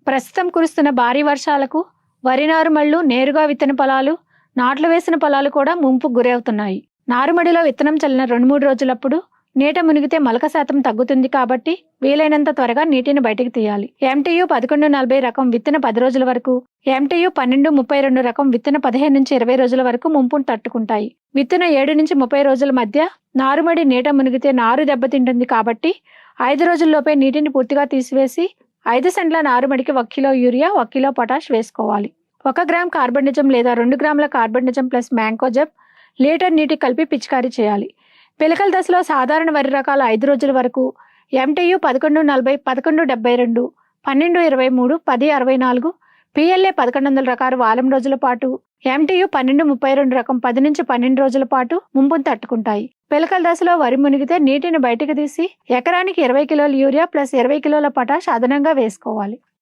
ప్రస్తుతం కురుస్తున్న భారీ వర్షాలకు వరి నారుమళ్లు, నేరుగా విత్తన పొలాలు, నాట్లు వేసిన పొలాలు కూడా ముంపుకు గురవుతున్నాయి. నారుమడిలో విత్తనం చల్లిన 2-3 రోజులప్పుడు నీట మునిగితే మొలక శాతం తగ్గుతుంది కాబట్టి వీలైనంత త్వరగా నీటిని బయటికి తీయాలి. MTU 1140 రకం విత్తన 10 రోజుల వరకు, MTU 1232 రకం విత్తన 15 నుంచి 20 రోజుల వరకు ముంపును తట్టుకుంటాయి. విత్తన 7 నుంచి 30 రోజుల మధ్య నారుమడి నీట మునిగితే నారు దెబ్బతింటుంది కాబట్టి 5 రోజుల్లోపే నీటిని పూర్తిగా తీసివేసి 5 సెంట్ల నారుమడికి 1 కిలో యూరియా, 1 కిలో పొటాష్ వేసుకోవాలి. 1 గ్రామ్ కార్బనిజం లేదా 2 గ్రాముల కార్బనిజం ప్లస్ మ్యాంకోజెబ్ లీటర్ నీటి కలిపి పిచికారీ చేయాలి. పిలకల దశలో సాధారణ వరి రకాల 5 రోజుల వరకు MTU 1140, 1172, 1223, 1064, PLA 1100 రకాలు వారం రోజుల పాటు, MTU 1232 రకం 10 నుంచి 12 రోజుల పాటు ముంపును తట్టుకుంటాయి. పిలకల దశలో వరి మునిగితే నీటిని బయటకు తీసి ఎకరానికి 20 కిలోల యూరియా ప్లస్ 20 కిలోల పొటాష్ అదనంగా వేసుకోవాలి.